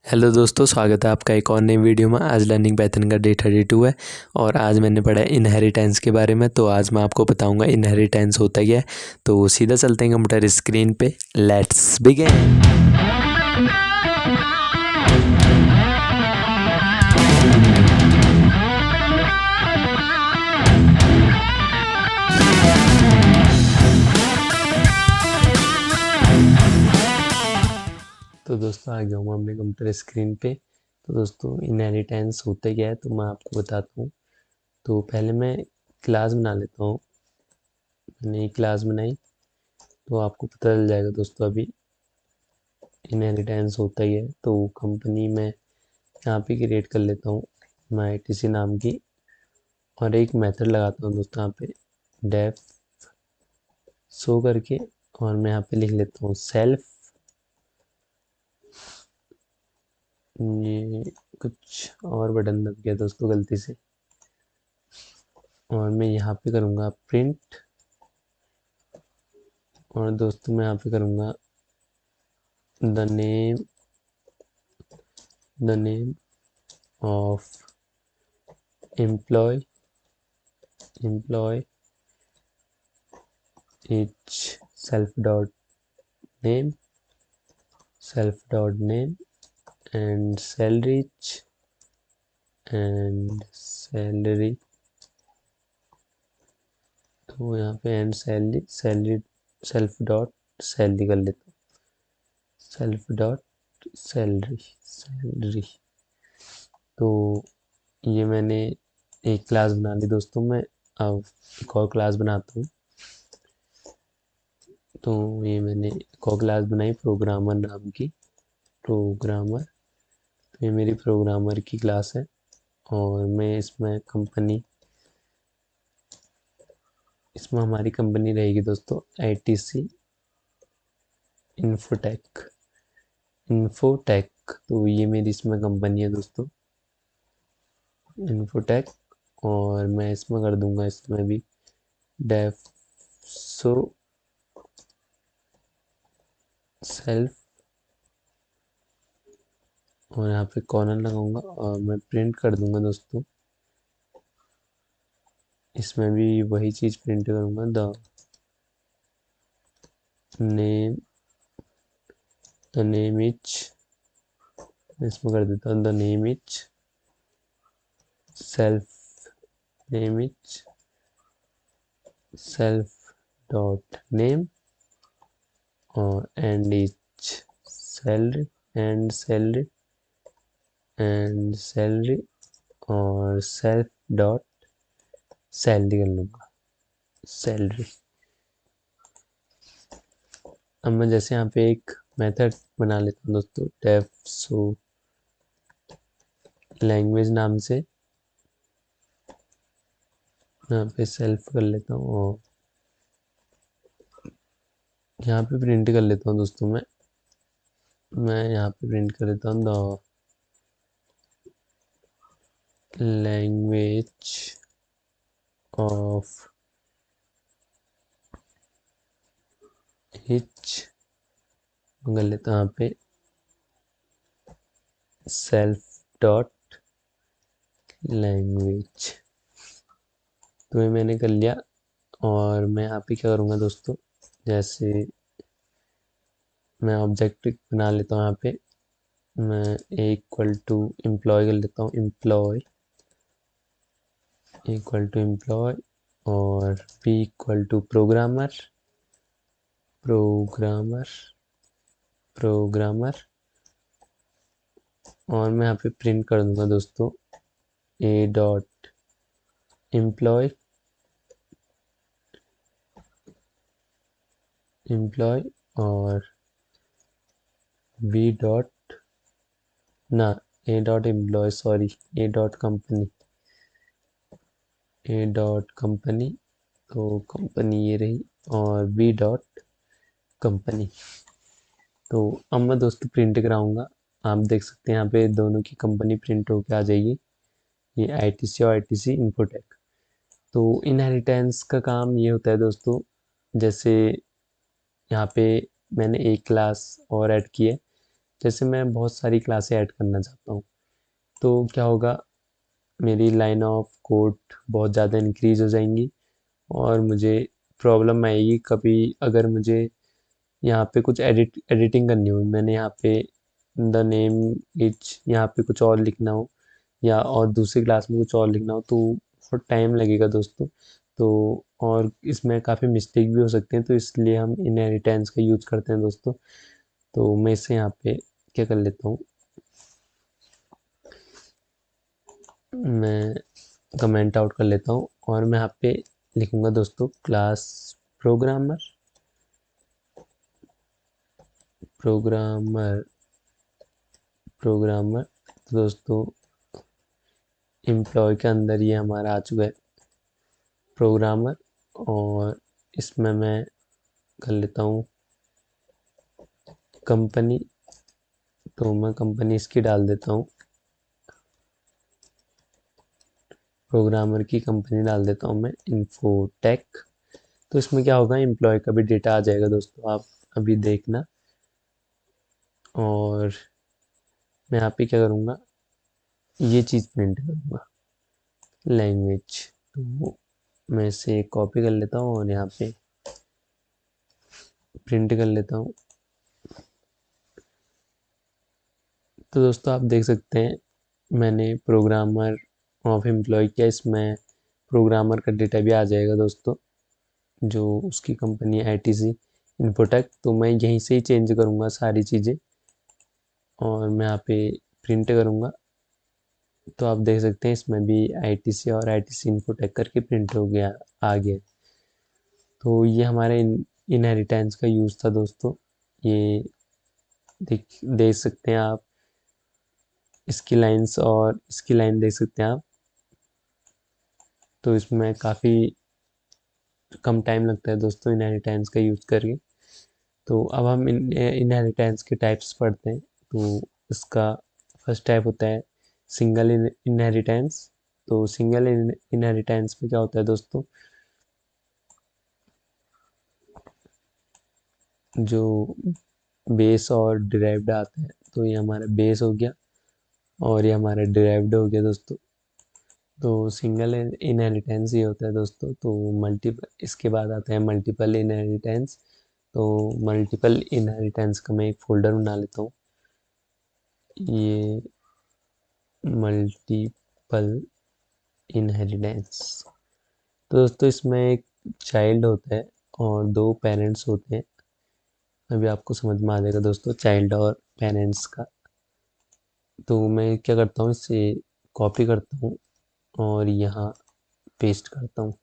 Hello दोस्तों, स्वागत है आपका एक और नई वीडियो में। आज लर्निंग पाइथन का डे 32 है और आज मैंने पढ़ा इनहेरिटेंस के बारे में। तो आज मैं आपको बताऊंगा इनहेरिटेंस होता क्या है। तो सीधा चलते हैं कंप्यूटर स्क्रीन पे। Let's begin. तो दोस्तों आ गया हूँ अपने कंप्यूटर स्क्रीन पे। तो दोस्तों इनहेरिटेंस होता क्या है तो मैं आपको बताता हूँ। तो पहले मैं क्लास बना लेता हूँ। मैंने एक क्लास बनाई तो आपको पता चल जाएगा दोस्तों अभी इनहेरिटेंस होता ही है। तो कंपनी में यहाँ पे क्रिएट कर लेता हूँ माई टीसी नाम की, और एक मेथड लगाता हूँ दोस्तों यहाँ पे डेफ शो करके, और मैं यहाँ पे लिख लेता हूँ सेल्फ। ये कुछ और बटन दब गया दोस्तों गलती से, और मैं यहाँ पे करूँगा प्रिंट, और दोस्तों मैं यहाँ पे करूँगा the name of employ each name self dot name and salary. तो यहाँ पे and salary self dot salary कर लेता हूँ, सेल्फ डॉट सैलरी। तो ये मैंने एक क्लास बना ली दोस्तों। मैं अब एक और क्लास बनाता हूँ। तो ये मैंने एक और क्लास बनाई प्रोग्रामर नाम की, प्रोग्रामर। तो ये मेरी प्रोग्रामर की क्लास है, और मैं इसमें हमारी कंपनी रहेगी दोस्तों आईटीसी इन्फोटेक। तो ये मेरी इसमें कंपनी है दोस्तों इन्फोटेक, और मैं इसमें कर दूंगा इसमें भी डेफ सो सेल्फ, और यहाँ पे कॉर्नर लगाऊंगा और मैं प्रिंट कर दूंगा दोस्तों। इसमें भी वही चीज़ प्रिंट करूंगा नेम द नेम इच, इसमें कर देता हूँ the name etch self dot name, और एंड इच सैलरी और सेल्फ डॉट सैलरी कर लूँगा, सैलरी। अब मैं जैसे यहाँ पे एक मेथड बना लेता हूँ दोस्तों डेफ सो लैंग्वेज नाम से, यहाँ पे सेल्फ कर लेता हूँ और यहाँ पे प्रिंट कर लेता हूँ दोस्तों। मैं यहाँ पे प्रिंट कर लेता हूँ द लैंग्वेज ऑफ हिच, कर लेता हूँ यहाँ पे सेल्फ डॉट लैंग्वेज। तो ये मैंने कर लिया, और मैं यहाँ पे क्या करूँगा दोस्तों, जैसे मैं ऑब्जेक्ट बना लेता हूँ यहाँ पे। मैं ए इक्वल टू एम्प्लॉय कर लेता हूँ, एम्प्लॉय इक्वल टू एम्प्लॉय, और बी इक्वल टू प्रोग्रामर, और मैं यहाँ पे प्रिंट कर दूंगा दोस्तों ए डॉट एम्प्लॉय और बी डॉट ना A dot employ sorry A dot company. तो कंपनी ये रही, और बी डॉट कंपनी। तो अब मैं दोस्तों प्रिंट कराऊंगा। आप देख सकते हैं यहाँ पे दोनों की कंपनी प्रिंट होके आ जाएगी, ये आईटीसी और आईटीसी इन्फोटेक। तो इनहेरिटेंस का काम ये होता है दोस्तों, जैसे यहाँ पे मैंने एक क्लास और ऐड की है जैसे मैं बहुत सारी क्लासें ऐड करना चाहता हूँ, तो क्या होगा, मेरी लाइन ऑफ कोड बहुत ज़्यादा इंक्रीज हो जाएंगी और मुझे प्रॉब्लम आएगी कभी अगर मुझे यहाँ पे कुछ एडिटिंग करनी हो, मैंने यहाँ पे द नेम इच यहाँ पे कुछ और लिखना हो या और दूसरी क्लास में कुछ और लिखना हो तो बहुत टाइम लगेगा दोस्तों। तो और इसमें काफ़ी मिस्टेक भी हो सकते हैं, तो इसलिए हम इनहेरिटेंस का यूज करते हैं दोस्तों। तो मैं इसे यहाँ पे क्या कर लेता हूँ, मैं कमेंट आउट कर लेता हूँ और मैं यहाँ पे लिखूंगा दोस्तों क्लास प्रोग्रामर। प्रोग्रामर प्रोग्रामर तो दोस्तों एम्प्लॉय के अंदर ये हमारा आ चुका है प्रोग्रामर। और इसमें मैं कर लेता हूँ कंपनी, तो मैं कंपनी इसकी डाल देता हूँ, प्रोग्रामर की कंपनी डाल देता हूँ मैं इन्फोटेक। तो इसमें क्या होगा, एम्प्लॉय का भी डेटा आ जाएगा दोस्तों, आप अभी देखना। और मैं यहाँ पे क्या करूँगा, ये चीज़ प्रिंट करूँगा लैंग्वेज। तो मैं इसे कॉपी कर लेता हूँ और यहाँ पे प्रिंट कर लेता हूँ। तो दोस्तों आप देख सकते हैं मैंने प्रोग्रामर ऑफ एम्प्लॉय किया, इसमें प्रोग्रामर का डेटा भी आ जाएगा दोस्तों, जो उसकी कंपनी है आईटीसी इन्फोटेक। तो मैं यहीं से ही चेंज करूँगा सारी चीज़ें और मैं यहाँ पे प्रिंट करूँगा। तो आप देख सकते हैं इसमें भी आईटीसी और आईटीसी इन्फोटेक करके प्रिंट हो गया, आ गया। तो ये हमारे इनहेरिटेंस का यूज़ था दोस्तों। ये देख सकते हैं आप, इसकी लाइंस और इसकी लाइन देख सकते हैं आप। तो इसमें काफ़ी कम टाइम लगता है दोस्तों इनहेरिटेंस का यूज़ करके। तो अब हम इनहेरिटेंस के टाइप्स पढ़ते हैं। तो इसका फर्स्ट टाइप होता है सिंगल इनहेरिटेंस। तो सिंगल इनहेरिटेंस में क्या होता है दोस्तों, जो बेस और डिराइव्ड आता है, तो ये हमारा बेस हो गया और ये हमारा डिराइव्ड हो गया दोस्तों। तो सिंगल इनहेरिटेंस ये होता है दोस्तों। तो मल्टीपल, इसके बाद आता है मल्टीपल इनहेरिटेंस। तो मल्टीपल इनहेरिटेंस का मैं एक फोल्डर बना लेता हूँ, ये मल्टीपल इनहेरिटेंस। तो दोस्तों इसमें एक चाइल्ड होता है और दो पेरेंट्स होते हैं। अभी आपको समझ में आ जाएगा दोस्तों चाइल्ड और पेरेंट्स का। तो मैं क्या करता हूँ, इसे कॉपी करता हूँ और यहाँ पेस्ट करता हूँ।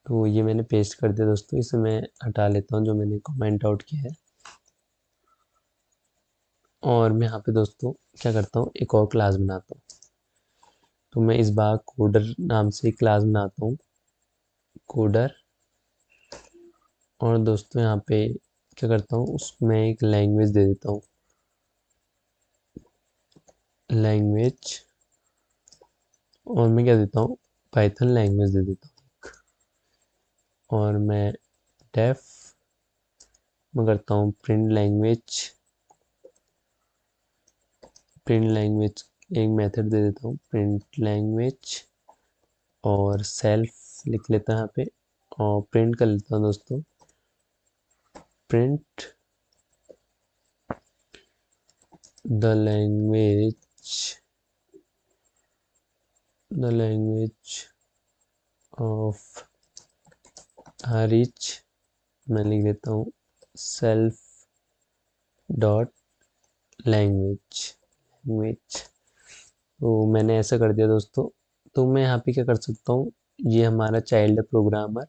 तो ये मैंने पेस्ट कर दिया दोस्तों, इसे मैं हटा लेता हूँ जो मैंने कमेंट आउट किया है। और मैं यहाँ पे दोस्तों क्या करता हूँ, एक और क्लास बनाता हूँ। तो मैं इस बार कोडर नाम से एक क्लास बनाता हूँ, कोडर। और दोस्तों यहाँ पे क्या करता हूँ, उसमें एक लैंग्वेज दे देता हूँ, लैंग्वेज। और मैं क्या देता हूँ, पाइथन लैंग्वेज दे देता हूँ। और मैं डेफ मैं करता हूँ प्रिंट लैंग्वेज, प्रिंट लैंग्वेज एक मेथड दे देता हूँ प्रिंट लैंग्वेज। और सेल्फ लिख लेता हूँ यहाँ पे और प्रिंट कर लेता हूँ दोस्तों, print the language, the language of rich. मैं लिख देता हूँ सेल्फ डॉट लैंग्वेज, लैंग्वेज। तो मैंने ऐसा कर दिया दोस्तों। तो मैं यहाँ पे क्या कर सकता हूँ, ये हमारा चाइल्ड प्रोग्रामर,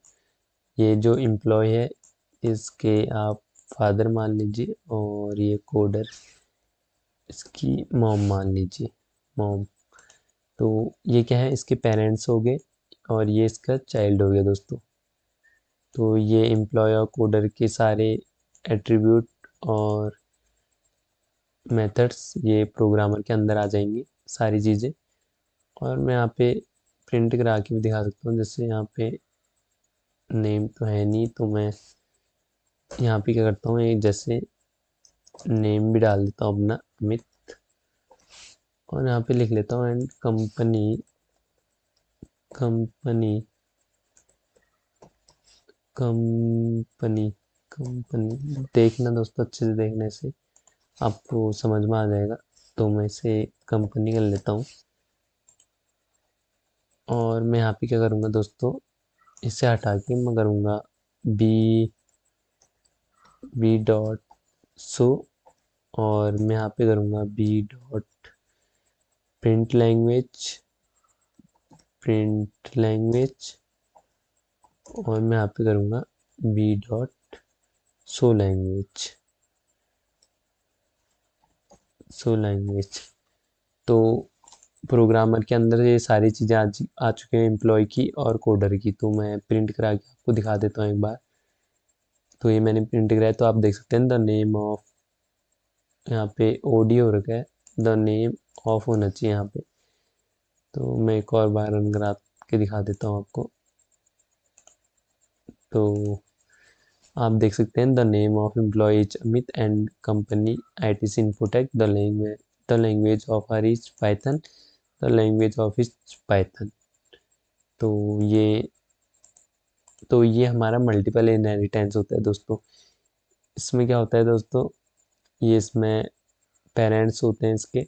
ये जो एम्प्लॉय है इसके आप फादर मान लीजिए और ये कोडर इसकी मॉम मान लीजिए, मॉम। तो ये क्या है, इसके पेरेंट्स हो गए और ये इसका चाइल्ड हो गया दोस्तों। तो ये एम्प्लॉय और कोडर के सारे एट्रीब्यूट और मेथड्स ये प्रोग्रामर के अंदर आ जाएंगी सारी चीज़ें। और मैं यहाँ पे प्रिंट करा के भी दिखा सकता हूँ, जैसे यहाँ पे नेम तो है नहीं, तो मैं यहाँ पे क्या करता हूँ, एक जैसे नेम भी डाल देता हूँ अपना अमित, और यहाँ पे लिख लेता हूँ and company, company company company देखना दोस्तों, अच्छे से देखने से आपको समझ में आ जाएगा। तो मैं इसे कंपनी कर लेता हूँ, और मैं यहाँ पे क्या करूँगा दोस्तों, इसे हटा के मैं करूँगा बी बी डॉट सो, और मैं यहाँ पे करूँगा B dot print language, print language, और मैं यहाँ पे करूँगा B dot so language, so language. तो प्रोग्रामर के अंदर ये सारी चीज़ें आ चुके हैं, एम्प्लॉय की और कोडर की। तो मैं प्रिंट करा के आपको दिखा देता हूँ एक बार। तो ये मैंने प्रिंट कराया, तो आप देख सकते हैं द नेम ऑफ, यहाँ पे ओडी हो रखा है, द नेम ऑफ होना चाहिए यहाँ पे। तो मैं एक और बार रन करा के दिखा देता हूँ आपको। तो आप देख सकते हैं the name of employ is Amit and company ITC Infotech, the language of her is Python, the language of is Python. तो ये तो ये हमारा मल्टीपल इनहेरिटेंस होता है दोस्तों। इसमें क्या होता है दोस्तों, ये इसमें पेरेंट्स होते हैं इसके,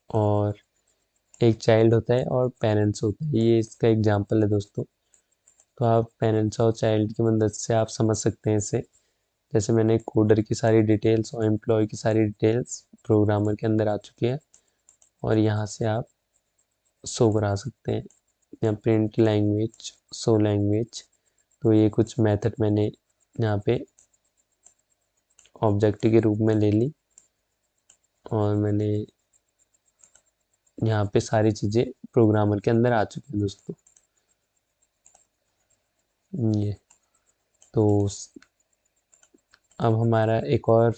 और एक चाइल्ड होता है और पेरेंट्स होते हैं, ये इसका एग्जांपल है दोस्तों। तो आप पेरेंट्स और चाइल्ड की मदद से आप समझ सकते हैं इसे। जैसे मैंने कोडर की सारी डिटेल्स और एम्प्लॉय की सारी डिटेल्स प्रोग्रामर के अंदर आ चुकी है, और यहाँ से आप शो करा सकते हैं या प्रिंट लैंग्वेज, शो लैंग्वेज। तो ये कुछ मेथड मैंने यहाँ पे ऑब्जेक्ट के रूप में ले ली, और मैंने यहाँ पे सारी चीज़ें प्रोग्रामर के अंदर आ चुकी हैं दोस्तों। ये तो अब हमारा एक और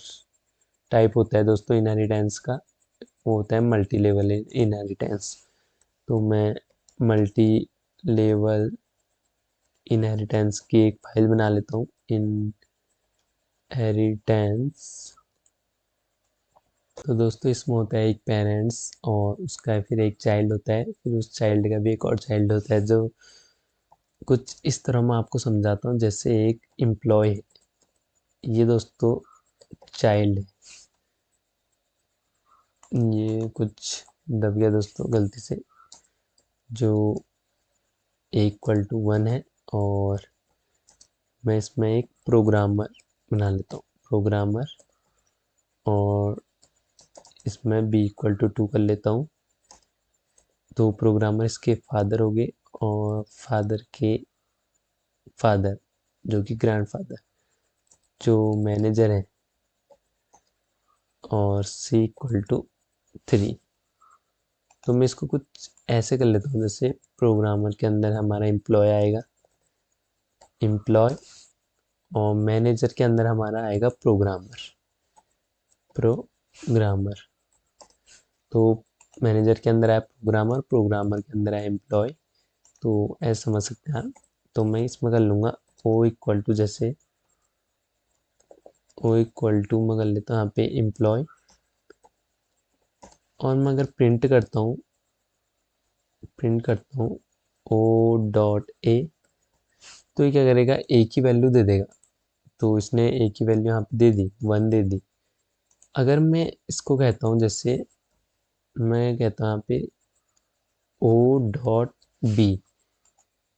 टाइप होता है दोस्तों इनहेरिटेंस का, वो होता है मल्टी लेवल इनहेरिटेंस। तो मैं मल्टी लेवल इनहेरिटेंस की एक फाइल बना लेता हूँ, इनहेरिटेंस। तो दोस्तों इसमें होता है एक पेरेंट्स, और उसका फिर एक चाइल्ड होता है, फिर उस चाइल्ड का भी एक और चाइल्ड होता है। जो कुछ इस तरह मैं आपको समझाता हूँ, जैसे एक एम्प्लॉय है, ये दोस्तों चाइल्ड है, ये कुछ दब गया दोस्तों गलती से, जो इक्वल टू 1 है, और मैं इसमें एक प्रोग्रामर बना लेता हूँ, प्रोग्रामर, और इसमें बी इक्वल टू 2 कर लेता हूँ। तो प्रोग्रामर इसके फादर हो गए, और फादर के फादर जो कि ग्रैंडफादर, जो मैनेजर है, और सी इक्वल टू 3। तो मैं इसको कुछ ऐसे कर लेता हूँ, जैसे प्रोग्रामर के अंदर हमारा एम्प्लॉय आएगा, एम्प्लॉय, और मैनेजर के अंदर हमारा आएगा प्रोग्रामर, प्रोग्रामर। तो मैनेजर के अंदर आया प्रोग्रामर, प्रोग्रामर के अंदर आया एम्प्लॉय। तो ऐसे समझ सकते हैं आप। तो मैं इसमें कर लूँगा ओ इक्वल टू, जैसे ओ इक्वल टू मैं कर लेता हूँ यहाँ पे एम्प्लॉय, और मैं अगर प्रिंट करता हूँ ओ डॉट ए, तो ये क्या करेगा, ए की वैल्यू दे देगा। तो इसने ए की वैल्यू यहाँ पे दे दी, 1 दे दी। अगर मैं इसको कहता हूँ, जैसे मैं कहता हूँ यहाँ पे ओ डॉट बी,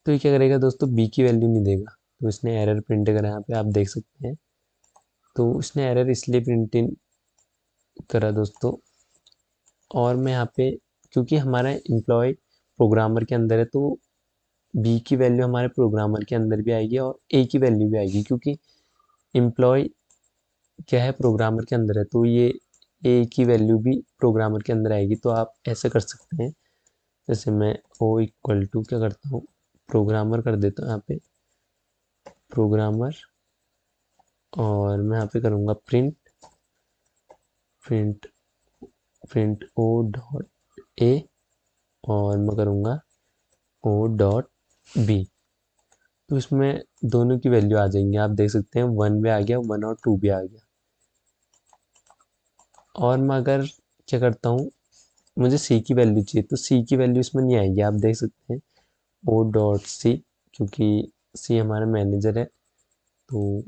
तो ये क्या करेगा दोस्तों, बी की वैल्यू नहीं देगा। तो इसने एरर प्रिंट करा, यहाँ पे आप देख सकते हैं। तो उसने एरर इसलिए प्रिंट करा दोस्तों, और मैं यहाँ पे, क्योंकि हमारा एम्प्लॉय प्रोग्रामर के अंदर है, तो बी की वैल्यू हमारे प्रोग्रामर के अंदर भी आएगी और ए की वैल्यू भी आएगी, क्योंकि एम्प्लॉय क्या है, प्रोग्रामर के अंदर है। तो ये ए की वैल्यू भी प्रोग्रामर के अंदर आएगी। तो आप ऐसे कर सकते हैं, जैसे मैं ओ इक्वल टू क्या करता हूँ, प्रोग्रामर कर देता हूँ यहाँ पे, प्रोग्रामर, और मैं यहाँ पे करूँगा print, print print O dot A, और मैं करूँगा ओ डॉट बी। तो इसमें दोनों की वैल्यू आ जाएंगी, आप देख सकते हैं 1 भी आ गया, 1 और 2 भी आ गया। और मैं अगर क्या करता हूँ, मुझे सी की वैल्यू चाहिए, तो सी की वैल्यू इसमें नहीं आएगी, आप देख सकते हैं ओ डॉट सी, क्योंकि सी हमारा मैनेजर है, तो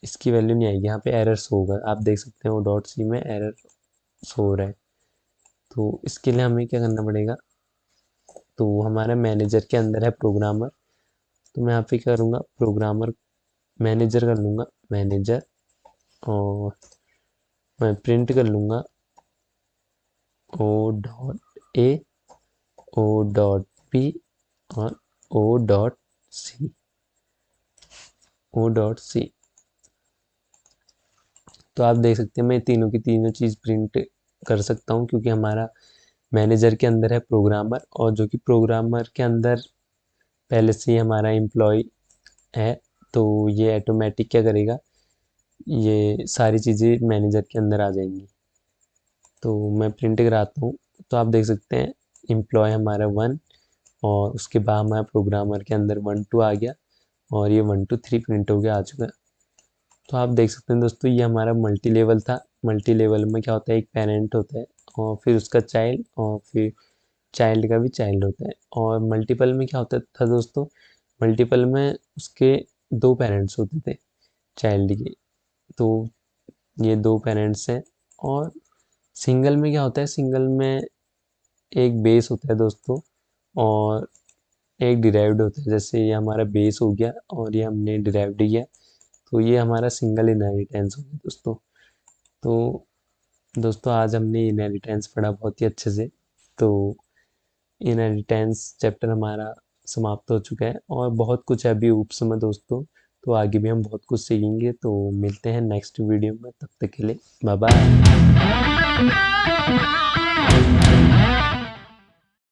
इसकी वैल्यू नहीं आएगी, यहाँ पे एरर शो होगा, आप देख सकते हैं ओ डॉट सी में एरर शो हो रहा है। तो इसके लिए हमें क्या करना पड़ेगा, तो हमारा मैनेजर के अंदर है प्रोग्रामर, तो मैं यहाँ पे क्या करूँगा, प्रोग्रामर मैनेजर कर लूँगा, मैनेजर, और मैं प्रिंट कर लूँगा O dot A, O dot B, और O dot C, O dot C. तो आप देख सकते हैं मैं तीनों की तीनों चीज़ प्रिंट कर सकता हूँ, क्योंकि हमारा मैनेजर के अंदर है प्रोग्रामर, और जो कि प्रोग्रामर के अंदर पहले से ही हमारा एम्प्लॉय है, तो ये ऑटोमेटिक क्या करेगा, ये सारी चीज़ें मैनेजर के अंदर आ जाएंगी। तो मैं प्रिंट कराता हूँ, तो आप देख सकते हैं एम्प्लॉय हमारा 1, और उसके बाद हमारा प्रोग्रामर के अंदर 1 2 आ गया, और ये 1 2 3 प्रिंट हो गया आ चुका है। तो आप देख सकते हैं दोस्तों, ये हमारा मल्टी लेवल था। मल्टी लेवल में क्या होता है, एक पेरेंट होता है, और फिर उसका चाइल्ड, और फिर चाइल्ड का भी चाइल्ड होता है। और मल्टीपल में क्या होता था दोस्तों, मल्टीपल में उसके दो पेरेंट्स होते थे चाइल्ड के, तो ये दो पेरेंट्स हैं। और सिंगल में क्या होता है, सिंगल में एक बेस होता है दोस्तों, और एक डिराइव्ड होता है, जैसे ये हमारा बेस हो गया और ये हमने डिराइव्ड किया, तो ये हमारा सिंगल इनहेरिटेंस हो गया दोस्तों। तो दोस्तों आज हमने इनहेरिटेंस पढ़ा बहुत ही अच्छे से। तो इनहेरिटेंस चैप्टर हमारा समाप्त हो चुका है, और बहुत कुछ है अभी ऊप्स में दोस्तों, तो आगे भी हम बहुत कुछ सीखेंगे। तो मिलते हैं नेक्स्ट वीडियो में, तब तक के लिए बाय बाय।